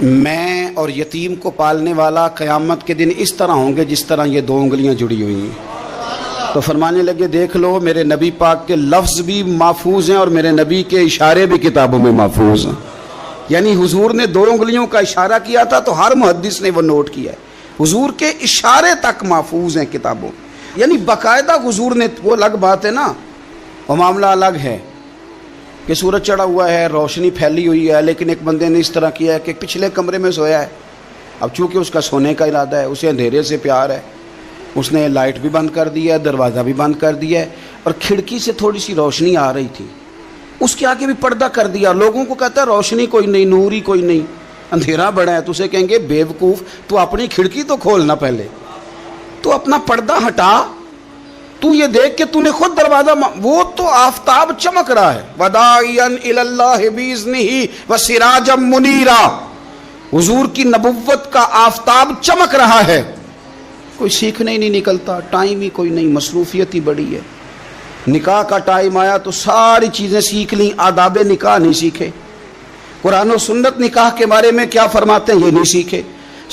میں اور یتیم کو پالنے والا قیامت کے دن اس طرح ہوں گے جس طرح یہ دو انگلیاں جڑی ہوئی ہیں۔ تو فرمانے لگے دیکھ لو میرے نبی پاک کے لفظ بھی محفوظ ہیں اور میرے نبی کے اشارے بھی کتابوں میں محفوظ ہیں۔ یعنی حضور نے دو انگلیوں کا اشارہ کیا تھا تو ہر محدث نے وہ نوٹ کیا ہے، حضور کے اشارے تک محفوظ ہیں کتابوں، یعنی باقاعدہ حضور نے، وہ الگ بات ہے نا، وہ معاملہ الگ ہے کہ سورج چڑھا ہوا ہے، روشنی پھیلی ہوئی ہے، لیکن ایک بندے نے اس طرح کیا ہے کہ پچھلے کمرے میں سویا ہے، اب چونکہ اس کا سونے کا ارادہ ہے، اسے اندھیرے سے پیار ہے، اس نے لائٹ بھی بند کر دیا ہے، دروازہ بھی بند کر دیا ہے، اور کھڑکی سے تھوڑی سی روشنی آ رہی تھی، اس کے آگے بھی پردہ کر دیا، لوگوں کو کہتا ہے روشنی کوئی نہیں، نور ہی کوئی نہیں، اندھیرا بڑا ہے، تو اسے کہیں گے بیوقوف، تو اپنی کھڑکی تو کھولنا پہلے، تو اپنا پردہ ہٹا، تو یہ دیکھ کہ تو نے خود دروازہ، وہ تو آفتاب چمک رہا ہے، وداعیا الی اللہ باذنہ وسراجا منیرا، حضور کی نبوت کا آفتاب چمک رہا ہے، کوئی سیکھنے ہی نہیں نکلتا، ٹائم ہی کوئی نہیں، مصروفیت ہی بڑی ہے، نکاح کا ٹائم آیا تو ساری چیزیں سیکھ لیں، آداب نکاح نہیں سیکھے، قرآن و سنت نکاح کے بارے میں کیا فرماتے ہیں یہ نہیں سیکھے،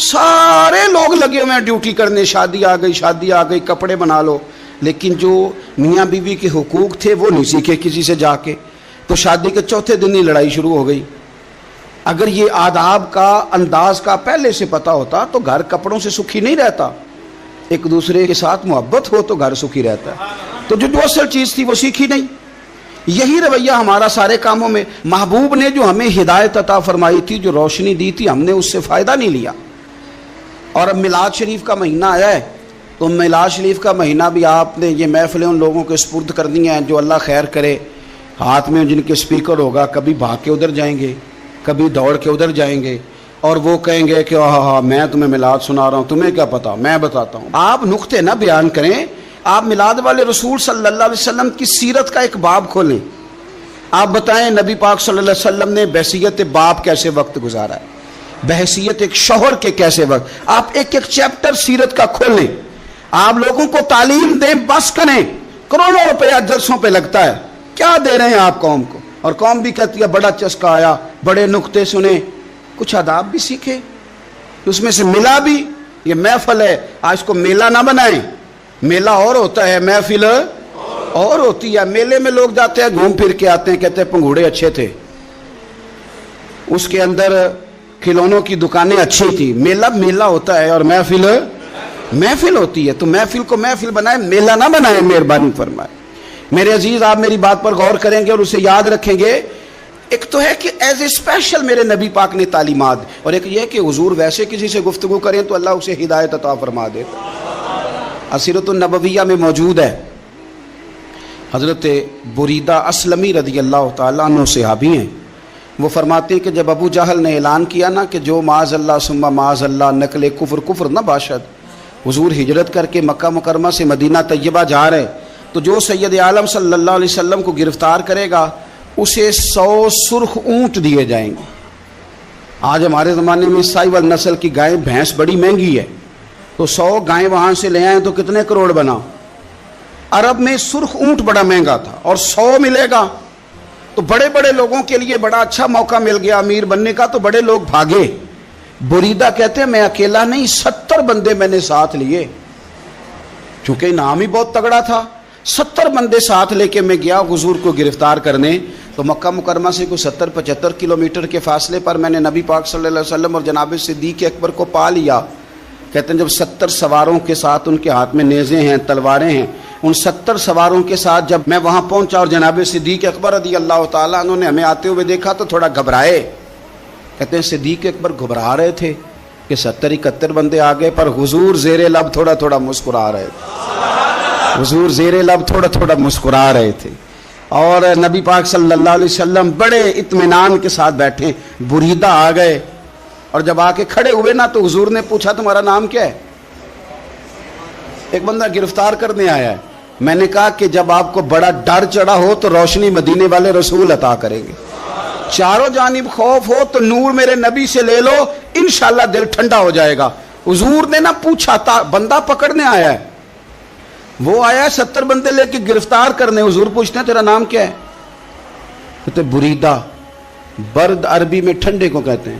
سارے لوگ لگے ہوئے ہیں ڈیوٹی کرنے، شادی آ گئی، شادی آ گئی، کپڑے بنا لو، لیکن جو میاں بیوی کے حقوق تھے وہ نہیں سیکھے کسی سے جا کے، تو شادی کے چوتھے دن ہی لڑائی شروع ہو گئی۔ اگر یہ آداب کا، انداز کا پہلے سے پتہ ہوتا تو گھر کپڑوں سے سکھی نہیں رہتا، ایک دوسرے کے ساتھ محبت ہو تو گھر سکھی رہتا ہے، تو جو اصل چیز تھی وہ سیکھی نہیں۔ یہی رویہ ہمارا سارے کاموں میں، محبوب نے جو ہمیں ہدایت عطا فرمائی تھی، جو روشنی دی تھی، ہم نے اس سے فائدہ نہیں لیا۔ اور اب میلاد شریف کا مہینہ آیا ہے، تو میلاد شریف کا مہینہ بھی آپ نے یہ محفلیں ان لوگوں کے سپرد کر دی ہیں جو اللہ خیر کرے، ہاتھ میں جن کے سپیکر ہوگا، کبھی بھاگ کے ادھر جائیں گے، کبھی دوڑ کے ادھر جائیں گے، اور وہ کہیں گے کہ ہاں میں تمہیں میلاد سنا رہا ہوں، تمہیں کیا پتا، میں بتاتا ہوں۔ آپ نقطے نہ بیان کریں، آپ میلاد والے رسول صلی اللہ علیہ وسلم کی سیرت کا ایک باب کھولیں، آپ بتائیں نبی پاک صلی اللہ علیہ وسلم نے بحیثیت باپ کیسے وقت گزارا ہے، بحیثیت ایک شوہر کے کیسے وقت، آپ ایک ایک چیپٹر سیرت کا کھولیں، آپ لوگوں کو تعلیم دیں، بس کریں، کروڑوں روپیہ جلسوں پہ لگتا ہے، کیا دے رہے ہیں آپ قوم کو، اور قوم بھی کہتی ہے بڑا چسکا آیا، بڑے نقطے سنے، کچھ آداب بھی سیکھے، اس میں سے ملا بھی، یہ محفل ہے، آج کو میلہ نہ بنائیں، میلہ اور ہوتا ہے، محفل اور ہوتی ہے۔ میلے میں لوگ جاتے ہیں، گھوم پھر کے آتے ہیں، کہتے ہیں پنگوڑے اچھے تھے، اس کے اندر کھلونوں کی دکانیں اچھی تھی، میلہ ہوتا ہے، اور محفل ہوتی ہے، تو محفل کو محفل بنائیں، میلہ نہ بنائیں، مہربانی فرمائے۔ میرے عزیز، آپ میری بات پر غور کریں گے اور اسے یاد رکھیں گے، ایک تو ہے کہ ایز اے اسپیشل میرے نبی پاک نے تعلیمات، اور ایک یہ کہ حضور ویسے کسی سے گفتگو کریں تو اللہ اسے ہدایت عطا فرما دے۔ سیرت النبویہ میں موجود ہے، حضرت بریدہ اسلمی رضی اللہ تعالیٰ عنہ صحابی ہیں، وہ فرماتے ہیں کہ جب ابو جہل نے اعلان کیا نا کہ جو معاذ اللہ ثم معاذ اللہ نقل کفر نہ باشد، حضور ہجرت کر کے مکہ مکرمہ سے مدینہ طیبہ جا رہے، تو جو سید عالم صلی اللہ علیہ وسلم کو گرفتار کرے گا اسے 100 سرخ اونٹ دیے جائیں گے۔ آج ہمارے زمانے میں سائیول نسل کی گائے بھینس بڑی مہنگی ہے، تو 100 گائیں وہاں سے لے آئیں تو کتنے کروڑ بنا۔ عرب میں سرخ اونٹ بڑا مہنگا تھا، اور 100 ملے گا تو بڑے بڑے لوگوں کے لیے بڑا اچھا موقع مل گیا امیر بننے کا، تو بڑے لوگ بھاگے۔ بریدہ کہتے ہیں میں اکیلا نہیں، 70 بندے میں نے ساتھ لیے، چونکہ انعام ہی بہت تگڑا تھا، 70 بندے ساتھ لے کے میں گیا حضور کو گرفتار کرنے۔ تو مکہ مکرمہ سے کوئی 70-75 کلومیٹر کے فاصلے پر میں نے نبی پاک صلی اللہ علیہ وسلم اور جناب صدیق اکبر کو پا لیا۔ کہتے ہیں جب 70 سواروں کے ساتھ، ان کے ہاتھ میں نیزے ہیں، تلواریں ہیں، ان 70 سواروں کے ساتھ جب میں وہاں پہنچا اور جناب صدیق اکبر رضی اللہ تعالیٰ عنہ نے ہمیں آتے ہوئے دیکھا تو تھوڑا گھبرائے۔ کہتے ہیں صدیق اکبر گھبرا رہے تھے کہ 70-71 بندے آ گئے، پر حضور زیر لب تھوڑا تھوڑا مسکرا رہے تھے، حضور زیر لب تھوڑا تھوڑا مسکرا رہے تھے، اور نبی پاک صلی اللہ علیہ وسلم بڑے اطمینان کے ساتھ بیٹھے۔ بریدہ آ گئے، اور جب آ کے کھڑے ہوئے نا تو حضور نے پوچھا تمہارا نام کیا ہے؟ ایک بندہ گرفتار کرنے آیا ہے۔ میں نے کہا کہ جب آپ کو بڑا ڈر چڑھا ہو تو روشنی مدینے والے رسول عطا کریں گے، چاروں جانب خوف ہو تو نور میرے نبی سے لے لو، انشاءاللہ دل ٹھنڈا ہو جائے گا۔ حضور نے نہ پوچھا تھا، بندہ پکڑنے آیا ہے، وہ آیا ہے 70 بندے لے کے گرفتار کرنے، حضور پوچھتے ہیں تیرا نام کیا ہے؟ کہتے بریدہ، برد عربی میں ٹھنڈے کو کہتے ہیں،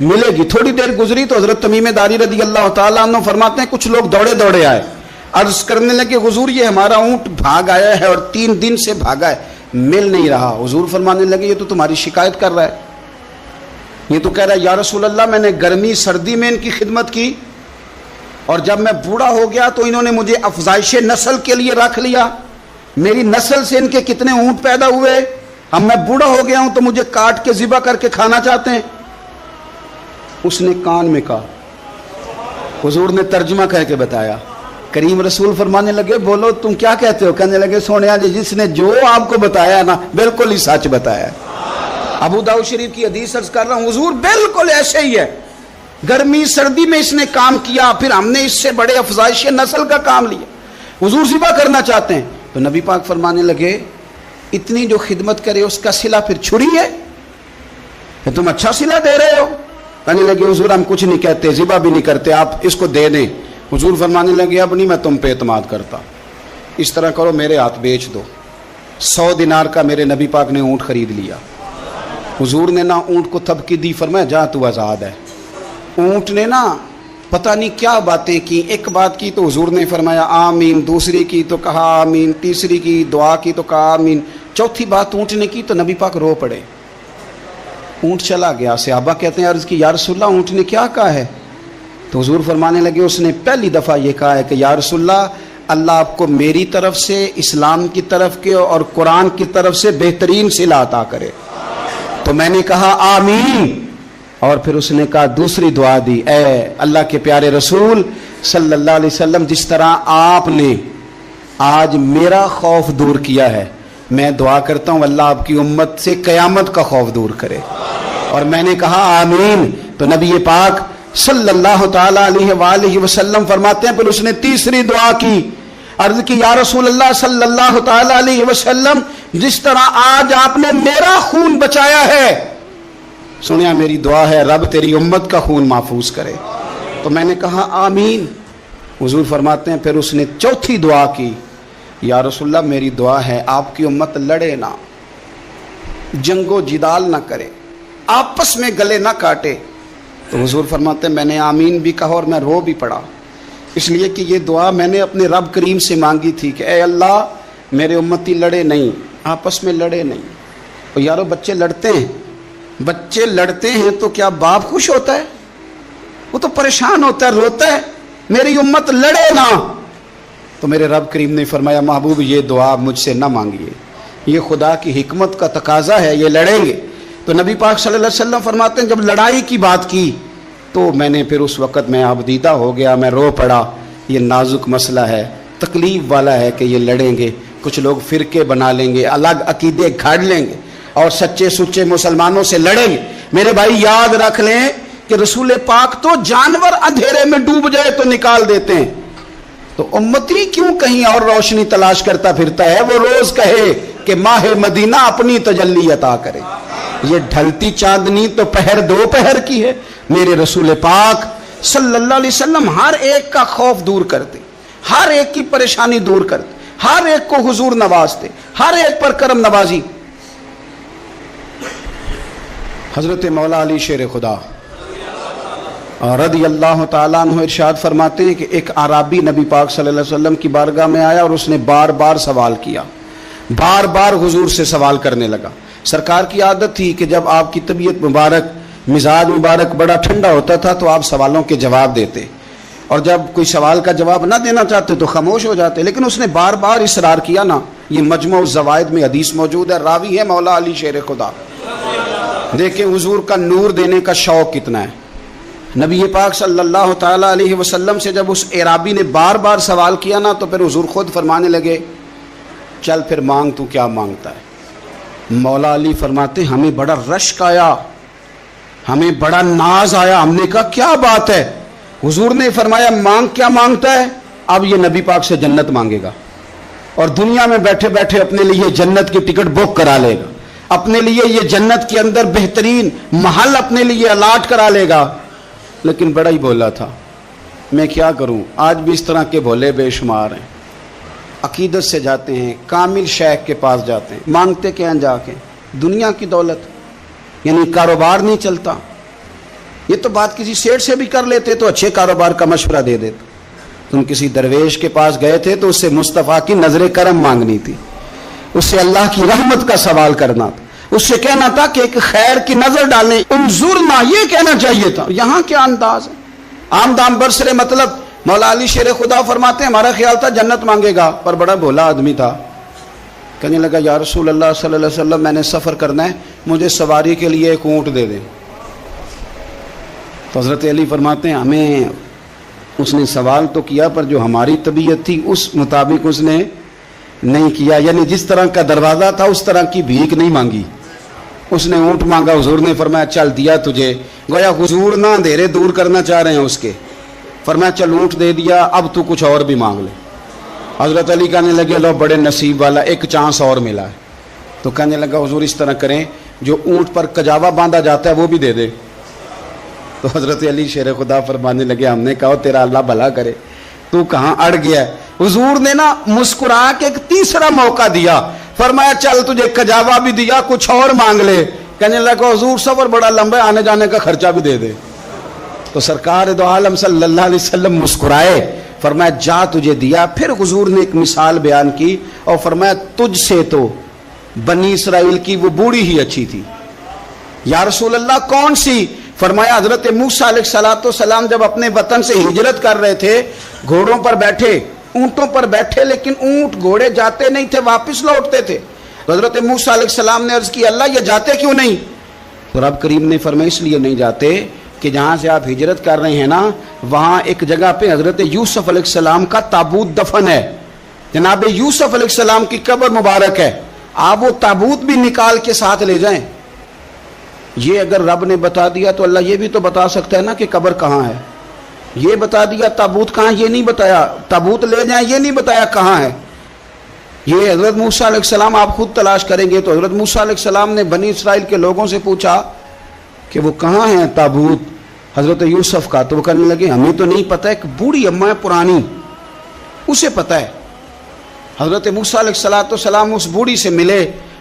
ملے گی. تھوڑی دیر گزری تو حضرت تمیم داری رضی اللہ تعالیٰ عنہ فرماتے ہیں کچھ لوگ دوڑے دوڑے آئے, عرض کرنے لگے حضور یہ ہمارا اونٹ بھاگ آیا ہے اور 3 دن سے بھاگا ہے, مل نہیں رہا. حضور فرمانے لگے یہ تو تمہاری شکایت کر رہا ہے, یہ تو کہہ رہا ہے یا رسول اللہ میں نے گرمی سردی میں ان کی خدمت کی اور جب میں بوڑھا ہو گیا تو انہوں نے مجھے افزائش نسل کے لیے رکھ لیا, میری نسل سے ان کے کتنے اونٹ پیدا ہوئے, اب میں بوڑھا ہو گیا ہوں تو مجھے کاٹ کے ذبح کر کے کھانا چاہتے ہیں. اس نے کان میں کہا, حضور نے ترجمہ کر کے بتایا. کریم رسول فرمانے لگے بولو تم کیا کہتے ہو؟ کہنے لگے سونیا جی جس نے جو آپ کو بتایا نا بالکل ہی سچ بتایا. ابو داؤد شریف کی حدیث عرض کر رہا ہوں حضور بالکل ایسے ہی ہے, گرمی سردی میں اس نے کام کیا, پھر ہم نے اس سے بڑے افزائش نسل کا کام لیا, حضور ذبح کرنا چاہتے ہیں. تو نبی پاک فرمانے لگے اتنی جو خدمت کرے اس کا صلہ پھر چھری ہے, کہ تم اچھا صلہ دے رہے ہو. کہنے لگے حضور ہم کچھ نہیں کہتے, ذبح بھی نہیں کرتے, آپ اس کو دے دیں. حضور فرمانے لگے اب نہیں میں تم پہ اعتماد کرتا, اس طرح کرو میرے ہاتھ بیچ دو. 100 دینار کا میرے نبی پاک نے اونٹ خرید لیا. حضور نے نا اونٹ کو تھپکی دی, فرمایا جا تو آزاد ہے. اونٹ نے نا پتہ نہیں کیا باتیں کی, ایک بات کی تو حضور نے فرمایا آمین, دوسری کی تو کہا آمین, تیسری کی دعا کی تو کہا آمین, چوتھی بات اونٹ نے کی تو نبی پاک رو پڑے. اونٹ چلا گیا. صحابہ کہتے ہیں عرض کی یا رسول اللہ اونٹ نے کیا کہا ہے؟ تو حضور فرمانے لگے اس نے پہلی دفعہ یہ کہا ہے کہ یا رسول اللہ اللہ آپ کو میری طرف سے, اسلام کی طرف کے اور قرآن کی طرف سے بہترین صلہ عطا کرے. تو میں نے کہا آمین. اور پھر اس نے کہا دوسری دعا دی, اے اللہ کے پیارے رسول صلی اللہ علیہ وسلم جس طرح آپ نے آج میرا خوف دور کیا ہے, میں دعا کرتا ہوں اللہ آپ کی امت سے قیامت کا خوف دور کرے. اور میں نے کہا آمین. تو نبی پاک صلی اللہ تعالی علیہ وآلہ وسلم فرماتے ہیں پھر اس نے تیسری دعا کی, عرض کی یا رسول اللہ صلی اللہ تعالی علیہ وسلم جس طرح آج آپ نے میرا خون بچایا ہے, سنیا میری دعا ہے رب تیری امت کا خون محفوظ کرے. تو میں نے کہا آمین. حضور فرماتے ہیں پھر اس نے چوتھی دعا کی, یا رسول اللہ میری دعا ہے آپ کی امت لڑے نہ, جنگ و جدال نہ کرے, آپس میں گلے نہ کاٹے. تو حضور فرماتے ہیں میں نے آمین بھی کہا اور میں رو بھی پڑا, اس لیے کہ یہ دعا میں نے اپنے رب کریم سے مانگی تھی کہ اے اللہ میرے امتی لڑے نہیں, آپس میں لڑے نہیں. اور یارو بچے لڑتے ہیں, بچے لڑتے ہیں تو کیا باپ خوش ہوتا ہے؟ وہ تو پریشان ہوتا ہے, روتا ہے میری امت لڑے نہ. تو میرے رب کریم نے فرمایا محبوب یہ دعا مجھ سے نہ مانگیے, یہ خدا کی حکمت کا تقاضا ہے, یہ لڑیں گے. تو نبی پاک صلی اللہ علیہ وسلم فرماتے ہیں جب لڑائی کی بات کی تو میں نے پھر اس وقت میں آبدیدہ ہو گیا, میں رو پڑا. یہ نازک مسئلہ ہے, تکلیف والا ہے کہ یہ لڑیں گے, کچھ لوگ فرقے بنا لیں گے, الگ عقیدے گھاڑ لیں گے اور سچے سچے مسلمانوں سے لڑیں گے. میرے بھائی یاد رکھ لیں کہ رسول پاک تو جانور اندھیرے میں ڈوب جائے تو نکال دیتے ہیں, تو امتی کیوں کہیں اور روشنی تلاش کرتا پھرتا ہے؟ وہ روز کہے کہ ماہ مدینہ اپنی تجلی عطا کرے. یہ ڈھلتی چاندنی تو پہر دو پہر کی ہے. میرے رسول پاک صلی اللہ علیہ وسلم ہر ایک کا خوف دور کرتے, ہر ایک کی پریشانی دور کرتے, ہر ایک کو حضور نوازتے, ہر ایک پر کرم نوازی. حضرت مولا علی شیر خدا رضی اللہ تعالیٰ عنہ ارشاد فرماتے ہیں کہ ایک عربی نبی پاک صلی اللہ علیہ وسلم کی بارگاہ میں آیا اور اس نے بار بار سوال کیا, بار بار حضور سے سوال کرنے لگا. سرکار کی عادت تھی کہ جب آپ کی طبیعت مبارک, مزاج مبارک بڑا ٹھنڈا ہوتا تھا تو آپ سوالوں کے جواب دیتے, اور جب کوئی سوال کا جواب نہ دینا چاہتے تو خاموش ہو جاتے. لیکن اس نے بار بار اصرار کیا نا. یہ مجموع الزوائد میں حدیث موجود ہے, راوی ہے مولا علی شیر خدا. دیکھیں حضور کا نور دینے کا شوق کتنا ہے. نبی پاک صلی اللہ تعالیٰ علیہ وسلم سے جب اس اعرابی نے بار بار سوال کیا نا تو پھر حضور خود فرمانے لگے چل پھر مانگ تو کیا مانگتا ہے. مولا علی فرماتے ہمیں بڑا رشک آیا, ہمیں بڑا ناز آیا. ہم نے کہا کیا بات ہے؟ حضور نے فرمایا مانگ کیا مانگتا ہے؟ اب یہ نبی پاک سے جنت مانگے گا اور دنیا میں بیٹھے بیٹھے اپنے لیے جنت کی ٹکٹ بک کرا لے گا, اپنے لیے یہ جنت کے اندر بہترین محل اپنے لیے الاٹ کرا لے گا. لیکن بڑا ہی بولا تھا. میں کیا کروں, آج بھی اس طرح کے بھولے بے شمار ہیں. عقیدت سے جاتے ہیں, کامل شیخ کے پاس جاتے ہیں, مانگتے کیا جا کے؟ دنیا کی دولت, یعنی کاروبار نہیں چلتا. یہ تو بات کسی سیٹ سے بھی کر لیتے تو اچھے کاروبار کا مشورہ دے دیتے. تم کسی درویش کے پاس گئے تھے تو اس سے مصطفیٰ کی نظر کرم مانگنی تھی, اس سے اللہ کی رحمت کا سوال کرنا تھا, اس سے کہنا تھا کہ ایک خیر کی نظر ڈالیں, انظرنا, یہ کہنا چاہیے تھا. یہاں کیا انداز ہے, عام دام برسرے مطلب. مولا علی شیر خدا فرماتے ہیں ہمارا خیال تھا جنت مانگے گا, پر بڑا بھولا آدمی تھا. کہنے لگا یا رسول اللہ صلی اللہ علیہ وسلم میں نے سفر کرنا ہے, مجھے سواری کے لیے ایک اونٹ دے دیں. تو حضرت علی فرماتے ہیں ہمیں اس نے سوال تو کیا پر جو ہماری طبیعت تھی اس مطابق اس نے نہیں کیا, یعنی جس طرح کا دروازہ تھا اس طرح کی بھیک نہیں مانگی. اس نے اونٹ مانگا, حضور نے فرمایا چل دیا تجھے. گویا حضور نہ اندھیرے دور کرنا چاہ رہے ہیں اس کے, فرمایا چل اونٹ دے دیا, اب تو کچھ اور بھی مانگ لے. حضرت علی کہنے لگے لو بڑے نصیب والا, ایک چانس اور ملا ہے. تو کہنے لگا حضور اس طرح کریں جو اونٹ پر کجاوا باندھا جاتا ہے وہ بھی دے دے. تو حضرت علی شیر خدا فرمانے لگے ہم نے کہا تیرا اللہ بھلا کرے, تو کہاں اڑ گیا ہے. حضور نے نا مسکرا کے ایک تیسرا موقع دیا, فرمایا چل تجھے کجاوا بھی دیا, کچھ اور مانگ لے. کہنے لگا حضور سفر بڑا لمبا ہے, آنے جانے کا خرچہ بھی دے دے. تو سرکار دو عالم صلی اللہ علیہ وسلم مسکرائے, فرمایا جا تجھے دیا. پھر حضور نے ایک مثال بیان کی اور فرمایا تجھ سے تو بنی اسرائیل کی وہ بوڑھی ہی اچھی تھی. یا رسول اللہ کون سی؟ فرمایا حضرت موسیٰ علیہ السلام جب اپنے وطن سے ہجرت کر رہے تھے, گھوڑوں پر بیٹھے, اونٹوں پر بیٹھے, لیکن اونٹ گھوڑے جاتے نہیں تھے, واپس لوٹتے تھے. تو حضرت موسیٰ علیہ السلام نے عرض کی اللہ یہ جاتے کیوں نہیں؟ تو رب کریم نے فرمایا اس لیے نہیں جاتے کہ جہاں سے آپ ہجرت کر رہے ہیں نا وہاں ایک جگہ پہ حضرت یوسف علیہ السلام کا تابوت دفن ہے, جناب یوسف علیہ السلام کی قبر مبارک ہے, آپ وہ تابوت بھی نکال کے ساتھ لے جائیں. یہ اگر رب نے بتا دیا تو اللہ یہ بھی تو بتا سکتا ہے نا کہ قبر کہاں ہے. یہ بتا دیا تابوت کہاں, یہ نہیں بتایا. تابوت لے جائیں یہ نہیں بتایا کہاں ہے. یہ حضرت موسیٰ علیہ السلام آپ خود تلاش کریں گے. تو حضرت موسیٰ علیہ السلام نے بنی اسرائیل کے لوگوں سے پوچھا کہ وہ کہاں ہیں تابوت حضرت یوسف کا. تو وہ کہنے لگے ہمیں تو نہیں پتہ, ایک بوڑھی اماں ہے پرانی اسے پتہ ہے. حضرت موسیٰ علیہ السلام اس بوڑھی سے ملے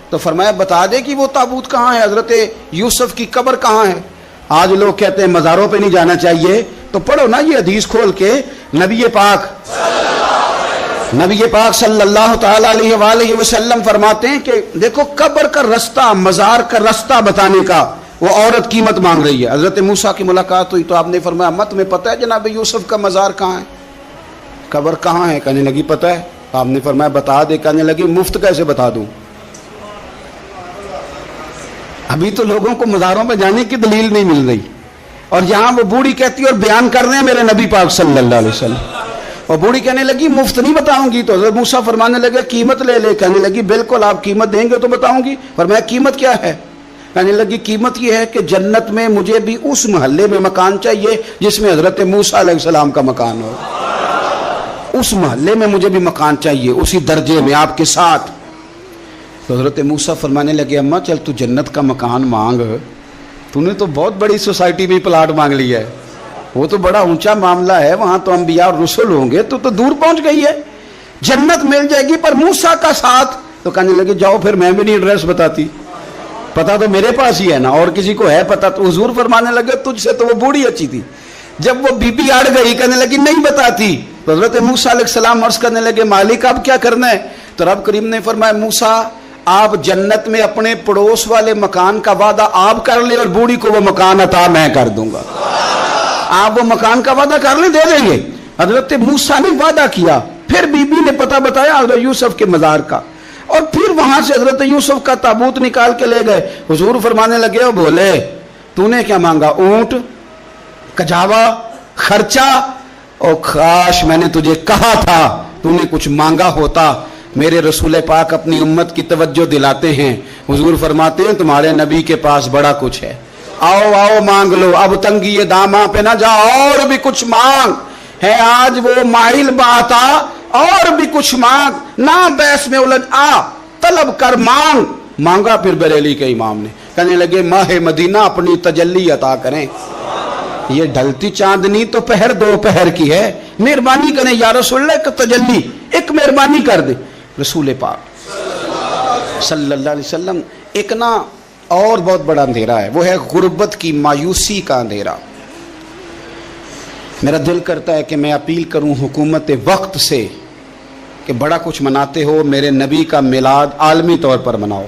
تو فرمایا بتا دے کہ وہ تابوت کہاں ہے, حضرت یوسف کی قبر کہاں ہے. آج لوگ کہتے ہیں مزاروں پہ نہیں جانا چاہیے, تو پڑھو نا یہ حدیث کھول کے. نبی پاک صلی اللہ تعالی علیہ وآلہ وسلم فرماتے ہیں کہ دیکھو قبر کا رستہ, مزار کا رستہ بتانے کا وہ عورت قیمت مانگ رہی ہے. حضرت موسیٰ کی ملاقات ہوئی تو آپ نے فرمایا مت میں پتہ ہے جناب یوسف کا مزار کہاں ہے, قبر کہاں ہے؟ کہنے لگی پتہ ہے. آپ نے فرمایا بتا دے. کہنے لگی مفت کیسے بتا دوں, ابھی تو لوگوں کو مزاروں پہ جانے کی دلیل نہیں مل رہی, اور یہاں وہ بوڑھی کہتی ہے اور بیان کر رہے ہیں میرے نبی پاک صلی اللہ علیہ وسلم. اور بوڑھی کہنے لگی مفت نہیں بتاؤں گی. تو حضرت موسیٰ فرمانے لگے قیمت لے لے. کہنے لگی بالکل آپ قیمت دیں گے تو بتاؤں گی. فرمایا قیمت کیا ہے؟ کہنے لگی قیمت یہ ہے کہ جنت میں مجھے بھی اس محلے میں مکان چاہیے جس میں حضرت موسیٰ علیہ السلام کا مکان ہو. اس محلے میں مجھے بھی مکان چاہیے, اسی درجے میں آپ کے ساتھ. تو حضرت موسیٰ فرمانے لگے اماں چل تو جنت کا مکان مانگ, تو نے تو بہت بڑی سوسائٹی میں پلاٹ مانگ لیا ہے, وہ تو بڑا اونچا معاملہ ہے, وہاں تو انبیاء اور رسول ہوں گے, تو دور پہنچ گئی ہے, جنت مل جائے گی پر موسیٰ کا ساتھ. تو کہنے لگے جاؤ پھر میں بھی نہیں ایڈریس بتاتی, پتا تو میرے پاس ہی ہے نا, اور کسی کو ہے پتا. تو حضور فرمانے لگے تجھ سے تو وہ بوڑھی اچھی تھی. جب وہ بی بی اڑ گئی کہنے لگی نہیں بتاتی. تو حضرت موسیٰ علیہ السلام عرض کرنے لگے مالک اب کیا کرنا ہے؟ تو رب کریم نے فرمایا موسیٰ آپ جنت میں اپنے پڑوس والے مکان کا وعدہ آپ کر لیں اور بوڑھی کو وہ مکان عطا میں کر دوں گا. آپ وہ مکان کا وعدہ کر لیں, دے دیں گے. حضرت موسیٰ نے وعدہ کیا, پھر بی بی نے پتہ بتایا حضرت یوسف کے مزار کا, اور پھر وہاں سے حضرت یوسف کا تابوت نکال کے لے گئے. حضور فرمانے لگے او بولے تو نے کیا مانگا؟ اونٹ, کجاوا, خرچہ. او کاش میں نے تجھے کہا تھا, تو نے کچھ مانگا ہوتا. میرے رسول پاک اپنی امت کی توجہ دلاتے ہیں. حضور فرماتے ہیں تمہارے نبی کے پاس بڑا کچھ ہے, آؤ آؤ مانگ لو, اب تنگی داماں پہ نہ جا, اور بھی کچھ مانگ ہے. آج وہ مائل باتا, اور بھی کچھ مانگ, نہ بیس میں الجھ آ, طلب کر مانگ. مانگا پھر بریلی کے امام نے. کہنے لگے ماہ مدینہ اپنی تجلی عطا کریں. یہ ڈھلتی چاندنی تو پہر دو پہر کی ہے, مہربانی کریں یا رسول اللہ ایک تجلی, ایک مہربانی کر دیں. رسول پاک صلی اللہ علیہ وسلم ایک نا اور بہت بڑا اندھیرا ہے, وہ ہے غربت کی مایوسی کا اندھیرا. میرا دل کرتا ہے کہ میں اپیل کروں حکومت وقت سے کہ بڑا کچھ مناتے ہو، میرے نبی کا میلاد عالمی طور پر مناؤ،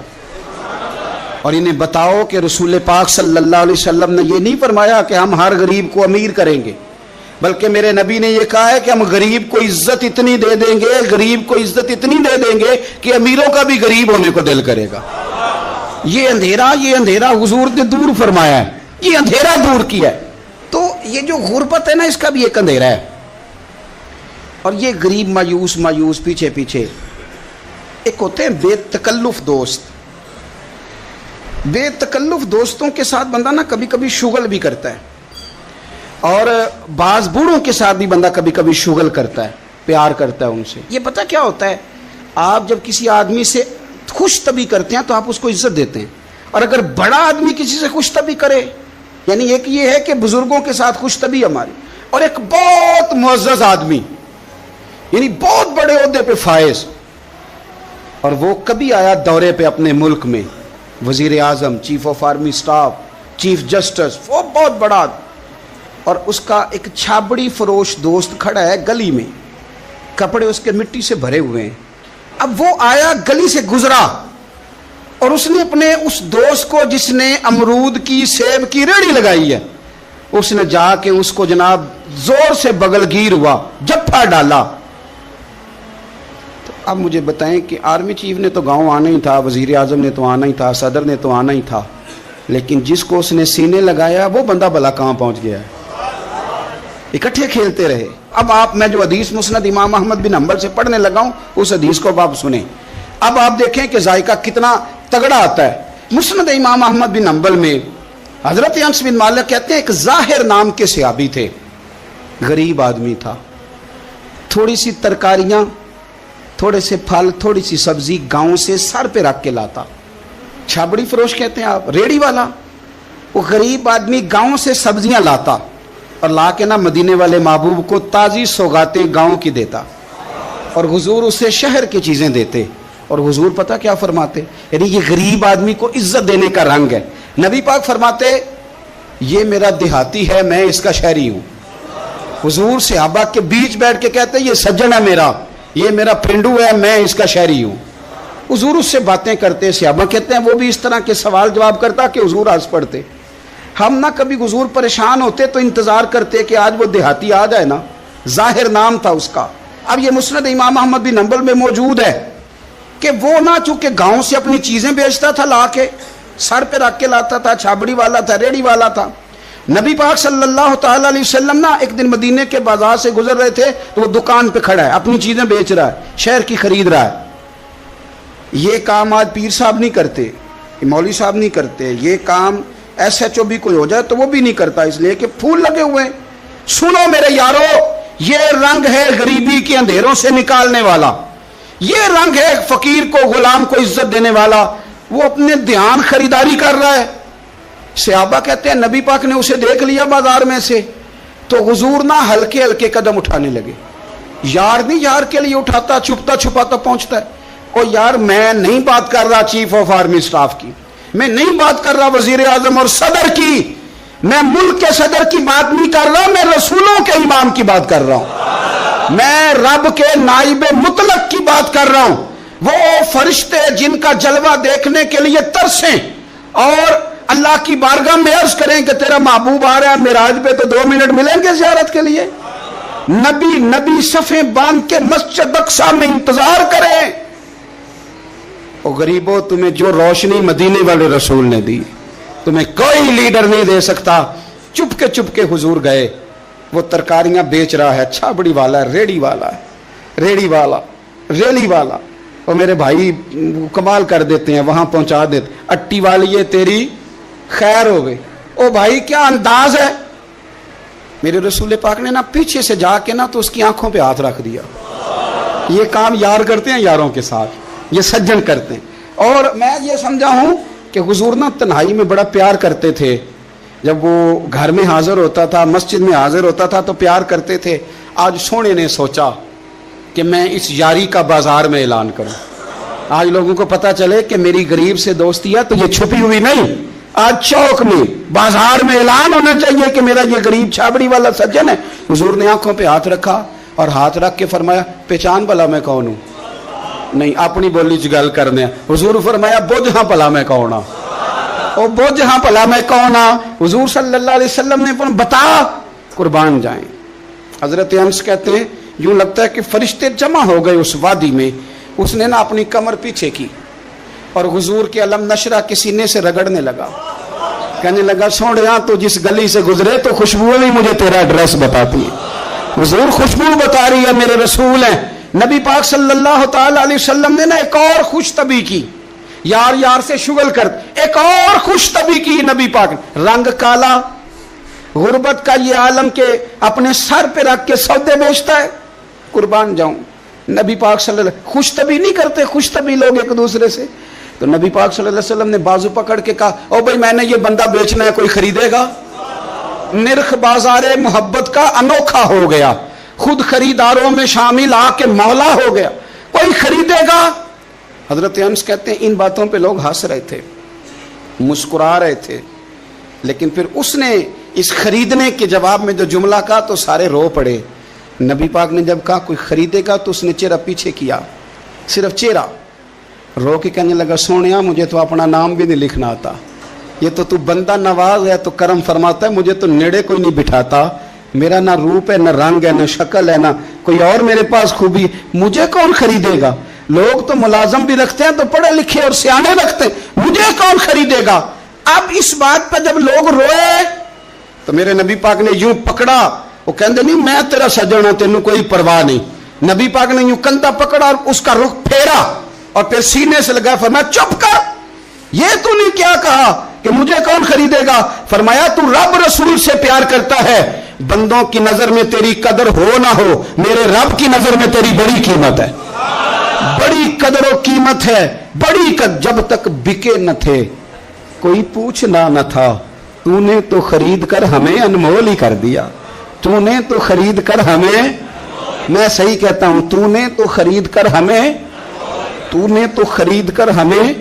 اور انہیں بتاؤ کہ رسول پاک صلی اللہ علیہ وسلم نے یہ نہیں فرمایا کہ ہم ہر غریب کو امیر کریں گے، بلکہ میرے نبی نے یہ کہا ہے کہ ہم غریب کو عزت اتنی دے دیں گے، غریب کو عزت اتنی دے دیں گے کہ امیروں کا بھی غریب ہونے کو دل کرے گا۔ یہ اندھیرا حضور نے دور فرمایا ہے، یہ اندھیرا دور کیا ہے۔ تو یہ جو غربت ہے نا، اس کا بھی ایک اندھیرا ہے، اور یہ غریب مایوس پیچھے ایک ہوتے ہیں بے تکلف دوست۔ بے تکلف دوستوں کے ساتھ بندہ نا کبھی کبھی شغل بھی کرتا ہے، اور بعض بوڑھوں کے ساتھ بھی بندہ کبھی کبھی شغل کرتا ہے، پیار کرتا ہے ان سے۔ یہ پتہ کیا ہوتا ہے، آپ جب کسی آدمی سے خوش طبعی کرتے ہیں تو آپ اس کو عزت دیتے ہیں، اور اگر بڑا آدمی کسی سے خوش طبعی کرے، یعنی ایک یہ ہے کہ بزرگوں کے ساتھ خوش طبعی ہماری، اور ایک بہت معزز آدمی یعنی بہت بڑے عہدے پہ فائز، اور وہ کبھی آیا دورے پہ اپنے ملک میں، وزیر اعظم، chief of army staff, chief justice, وہ بہت بڑا، اور اس کا ایک چھابڑی فروش دوست کھڑا ہے گلی میں، کپڑے اس کے مٹی سے بھرے ہوئے ہیں۔ اب وہ آیا، گلی سے گزرا، اور اس نے اپنے اس دوست کو جس نے امرود کی سیب کی ریڑھی لگائی ہے، اس نے جا کے اس کو جناب زور سے بغل گیر ہوا، جپھا ڈالا۔ تو اب مجھے بتائیں کہ آرمی چیف نے تو گاؤں آنا ہی تھا، وزیر اعظم نے تو آنا ہی تھا، صدر نے تو آنا ہی تھا، لیکن جس کو اس نے سینے لگایا وہ بندہ بھلا کہاں پہنچ گیا ہے؟ اکٹھے کھیلتے رہے۔ اب میں جو حدیث مسند امام احمد بن حنبل سے پڑھنے لگا ہوں، اس حدیث کو آپ سنیں۔ اب آپ دیکھیں کہ ذائقہ کتنا تگڑا آتا ہے۔ مسند امام احمد بن حنبل میں حضرت انس بن مالک کہتے ہیں ایک ظاہر نام کے صحابی تھے، غریب آدمی تھا، تھوڑی سی ترکاریاں، تھوڑے سے پھل، تھوڑی سی سبزی گاؤں سے سر پہ رکھ کے لاتا۔ چھابڑی فروش کہتے ہیں آپ، ریڑھی والا۔ وہ غریب آدمی گاؤں سے سبزیاں لاتا اور لا کے نا مدینے والے محبوب کو تازی سوغاتیں گاؤں کی دیتا، اور حضور اسے شہر کی چیزیں دیتے۔ اور حضور پتہ کیا فرماتے، یعنی یہ غریب آدمی کو عزت دینے کا رنگ ہے۔ نبی پاک فرماتے یہ میرا دیہاتی ہے، میں اس کا شہری ہوں۔ حضور صحابہ کے بیچ بیٹھ کے کہتے یہ سجن ہے میرا، یہ میرا پرنڈو ہے، میں اس کا شہری ہوں۔ حضور اس سے باتیں کرتے، صحابہ کہتے ہیں وہ بھی اس طرح کے سوال جواب کرتا کہ حضور ہنس پڑتے۔ ہم نہ کبھی حضور پریشان ہوتے تو انتظار کرتے کہ آج وہ دیہاتی آ جائے نا، ظاہر نام تھا اس کا۔ اب یہ مسند امام احمد بن حنبل میں موجود ہے کہ وہ نہ چونکہ گاؤں سے اپنی چیزیں بیچتا تھا، لا کے سر پہ رکھ کے لاتا تھا، چھابڑی والا تھا، ریڑھی والا تھا۔ نبی پاک صلی اللہ تعالی علیہ وسلم نا ایک دن مدینے کے بازار سے گزر رہے تھے، تو وہ دکان پہ کھڑا ہے، اپنی چیزیں بیچ رہا ہے، شہر کی خرید رہا ہے۔ یہ کام آج پیر صاحب نہیں کرتے، مولوی صاحب نہیں کرتے، یہ کام ایس ایچ او بھی کوئی ہو جائے تو وہ بھی نہیں کرتا، اس لیے کہ پھول لگے ہوئے ہیں۔ سنو میرے یارو، یہ رنگ ہے غریبی کے اندھیروں سے نکالنے والا، یہ رنگ ہے فقیر کو، غلام کو عزت دینے والا۔ وہ اپنے دھیان خریداری کر رہا ہے۔ صحابہ کہتے ہیں نبی پاک نے اسے دیکھ لیا بازار میں سے، تو حضور نہ ہلکے ہلکے قدم اٹھانے لگے۔ یار نہیں یار کے لیے اٹھاتا، چھپتا چھپاتا پہنچتا ہے۔ او یار میں نہیں بات کر رہا چیف آف آرمی سٹاف کی، میں نہیں بات کر رہا وزیر اعظم اور صدر کی، میں ملک کے صدر کی بات نہیں کر رہا، میں رسولوں کے امام کی بات کر رہا ہوں، میں رب کے نائب مطلق کی بات کر رہا ہوں۔ وہ فرشتے جن کا جلوہ دیکھنے کے لیے ترسیں اور اللہ کی بارگاہ میں عرض کریں کہ تیرا محبوب آ رہا ہے معراج پہ، تو 2 منٹ ملیں گے زیارت کے لیے؟ نبی صفیں باندھ کے مسجد اقصی میں انتظار کریں۔ او غریبو، تمہیں جو روشنی مدینے والے رسول نے دی تمہیں کوئی لیڈر نہیں دے سکتا۔ چپ کے حضور گئے، وہ ترکاریاں بیچ رہا ہے، چھابڑی والا ہے، ریڑھی والا ہے، ریڑھی والا، اور میرے بھائی کمال کر دیتے ہیں، وہاں پہنچا دیتے، اٹی والی یہ تیری خیر ہو گئی۔ او بھائی کیا انداز ہے! میرے رسول پاک نے نا پیچھے سے جا کے نا تو اس کی آنکھوں پہ ہاتھ رکھ دیا۔ یہ کام یار کرتے ہیں یاروں کے ساتھ، یہ سجن کرتے ہیں۔ اور میں یہ سمجھا ہوں کہ حضور نا تنہائی میں بڑا پیار کرتے تھے، جب وہ گھر میں حاضر ہوتا تھا، مسجد میں حاضر ہوتا تھا تو پیار کرتے تھے۔ آج سونے نے سوچا کہ میں اس یاری کا بازار میں اعلان کروں، آج لوگوں کو پتہ چلے کہ میری غریب سے دوستی ہے تو یہ چھپی ہوئی نہیں، آج چوک میں بازار میں اعلان ہونا چاہیے کہ میرا یہ غریب چھابڑی والا سجن ہے. حضور نے آنکھوں پہ ہاتھ رکھا اور ہاتھ رکھ کے فرمایا پہچان بھلا میں کون ہوں؟ نہیں اپنی بولی چ گل کرنے. حضور فرمایا بوجھ ہاں بھلا میں کون ہاں؟ او بوجھ ہاں بھلا میں کون ہاں؟ حضور صلی اللہ علیہ وسلم نے فرمایا بتا. قربان جائیں. حضرت انس کہتے ہیں یوں لگتا ہے کہ فرشتے جمع ہو گئے اس وادی میں. اس نے نا اپنی کمر پیچھے کی اور حضور کے علم نشرہ کے سینے سے رگڑنے لگا. کہنے لگا سوڑیاں تو جس گلی سے گزرے تو خوشبو بھی مجھے تیرا ایڈریس بتاتی ہے. حضور خوشبو بتا رہی ہے میرے رسول ہیں. نبی پاک صلی اللہ تعالی علیہ وسلم نے نا ایک اور خوش طبی کی. یار یار سے شغل کر ایک اور خوش طبی کی نبی پاک. رنگ کالا, غربت کا یہ عالم کے اپنے سر پہ رکھ کے سودے بیچتا ہے. قربان جاؤں. نبی پاک صلی اللہ علیہ وسلم خوش طبی نہیں کرتے, خوش طبی لوگ ایک دوسرے سے. تو نبی پاک صلی اللہ علیہ وسلم نے بازو پکڑ کے کہا او بھائی میں نے یہ بندہ بیچنا ہے, کوئی خریدے گا؟ نرخ بازار محبت کا انوکھا ہو گیا, خود خریداروں میں شامل آ کے مولا ہو گیا, کوئی خریدے گا؟ حضرت انس کہتے ہیں ان باتوں پہ لوگ ہنس رہے تھے, مسکرا رہے تھے, لیکن پھر اس نے اس خریدنے کے جواب میں جو جملہ کہا تو سارے رو پڑے. نبی پاک نے جب کہا کوئی خریدے گا تو اس نے چہرہ پیچھے کیا, صرف چہرہ, رو کے کہنے لگا سونیا مجھے تو اپنا نام بھی نہیں لکھنا آتا, یہ تو بندہ نواز ہے تو کرم فرماتا ہے, مجھے تو نیڑے کوئی نہیں بٹھاتا, میرا نہ روپ ہے نہ رنگ ہے نہ شکل ہے نہ کوئی اور میرے پاس خوبی, مجھے کون خریدے گا؟ لوگ تو ملازم بھی رکھتے ہیں تو پڑھے لکھے اور سیانے رکھتے ہیں, مجھے کون خریدے گا؟ اب اس بات پر جب لوگ روئے تو میرے نبی پاک نے یوں پکڑا, وہ کہندے نہیں میں تیرا سجن ہوں تینوں کوئی پرواہ نہیں. نبی پاک نے یوں کندھا پکڑا اور اس کا رخ پھیرا اور پھر سینے سے لگا, فرمایا چپ کر, یہ تو نے کیا کہا کہ مجھے کون خریدے گا؟ فرمایا تو رب رسول سے پیار کرتا ہے, بندوں کی نظر میں تیری قدر ہو نہ ہو, میرے رب کی نظر میں تیری بڑی قیمت ہے, بڑی قدر و قیمت ہے, بڑی قدر. جب تک بکے نہ تھے کوئی پوچھنا نہ تھا, تو نے تو خرید کر ہمیں انمول ہی کر دیا, تو نے تو خرید کر ہمیں, میں صحیح کہتا ہوں, تو نے تو خرید کر ہمیں, تو نے تو خرید کر ہمیں.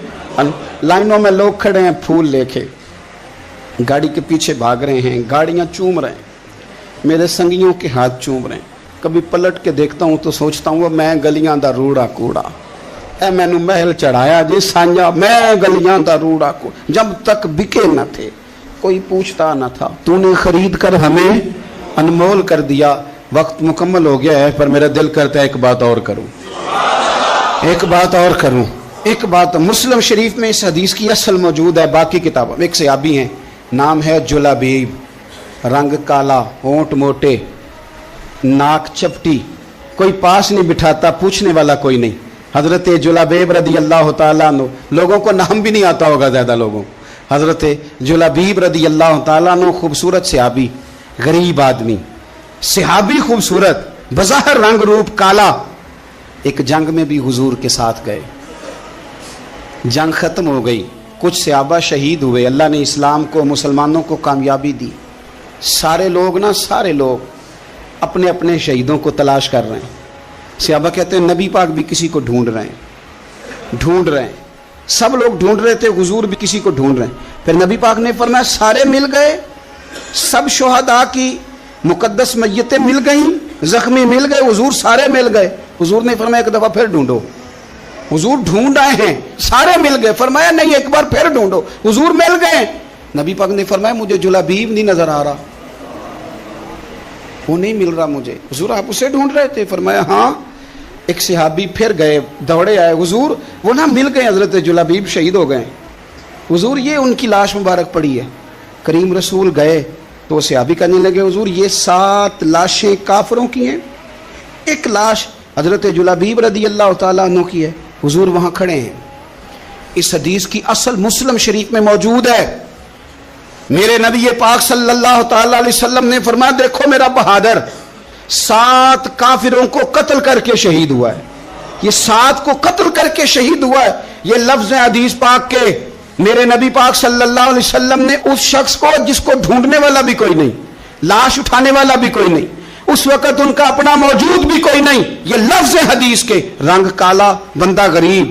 لائنوں میں لوگ کھڑے ہیں پھول لے کے, گاڑی کے پیچھے بھاگ رہے ہیں, گاڑیاں چوم رہے ہیں, میرے سنگیوں کے ہاتھ چوم رہے ہیں. کبھی پلٹ کے دیکھتا ہوں تو سوچتا ہوں میں گلیاں دا روڑا کوڑا, اے میں نے محل چڑھایا جی سانجا, میں گلیاں دا روڑا کوڑا. جب تک بکے نہ تھے کوئی پوچھتا نہ تھا, تو نے خرید کر ہمیں انمول کر دیا. وقت مکمل ہو گیا ہے پر میرا دل کرتا ہے ایک بات اور کروں, ایک بات اور کروں, ایک بات. مسلم شریف میں اس حدیث کی اصل موجود ہے, باقی کتابوں میں. ایک صحابی ہیں نام ہے جلابیب, رنگ کالا, ہونٹ موٹے, ناک چپٹی, کوئی پاس نہیں بٹھاتا, پوچھنے والا کوئی نہیں. حضرت جلابیب رضی اللہ تعالیٰ عنہ, لوگوں کو نام بھی نہیں آتا ہوگا زیادہ لوگوں. حضرت جلابیب رضی اللہ تعالیٰ عنہ خوبصورت صحابی, غریب آدمی, صحابی خوبصورت, بظاہر رنگ روپ کالا. ایک جنگ میں بھی حضور کے ساتھ گئے, جنگ ختم ہو گئی, کچھ صحابہ شہید ہوئے, اللہ نے اسلام کو مسلمانوں کو کامیابی دی. سارے لوگ نا سارے لوگ اپنے اپنے شہیدوں کو تلاش کر رہے ہیں. صحابہ کہتے ہیں نبی پاک بھی کسی کو ڈھونڈ رہے ہیں, ڈھونڈ رہے ہیں, سب لوگ ڈھونڈ رہے تھے, حضور بھی کسی کو ڈھونڈ رہے ہیں. پھر نبی پاک نے فرمایا سارے مل گئے, سب شہداء کی مقدس میتیں مل گئیں, زخمی مل گئے, حضور سارے مل گئے. حضور نے فرمایا ایک دفعہ پھر ڈھونڈو. حضور ڈھونڈ آئے ہیں, سارے مل گئے. فرمایا نہیں ایک بار پھر ڈھونڈو. حضور مل گئے. نبی پاک نے فرمایا مجھے جلابیب نہیں نظر آ رہا, وہ نہیں مل رہا مجھے. حضور آپ اسے ڈھونڈ رہے تھے؟ فرمایا ہاں. ایک صحابی پھر گئے, دوڑے آئے, حضور وہ نہ مل گئے, حضرت جلابیب شہید ہو گئے. حضور یہ ان کی لاش مبارک پڑی ہے. کریم رسول گئے تو صحابی کہنے لگے حضور یہ 7 لاشیں کافروں کی ہیں, ایک لاش حضرت جلابیب رضی اللہ تعالیٰ عنہ کی ہے. حضور وہاں کھڑے ہیں. اس حدیث کی اصل مسلم شریف میں موجود ہے. میرے نبی پاک صلی اللہ تعالیٰ علیہ وسلم نے فرمایا دیکھو میرا بہادر 7 کافروں کو قتل کر کے شہید ہوا ہے. یہ 7 کو قتل کر کے شہید ہوا ہے. یہ لفظ ہیں حدیث پاک کے. میرے نبی پاک صلی اللہ علیہ وسلم نے اس شخص کو جس کو ڈھونڈنے والا بھی کوئی نہیں, لاش اٹھانے والا بھی کوئی نہیں, اس وقت ان کا اپنا موجود بھی کوئی نہیں, یہ لفظ حدیث کے, رنگ کالا, بندہ غریب,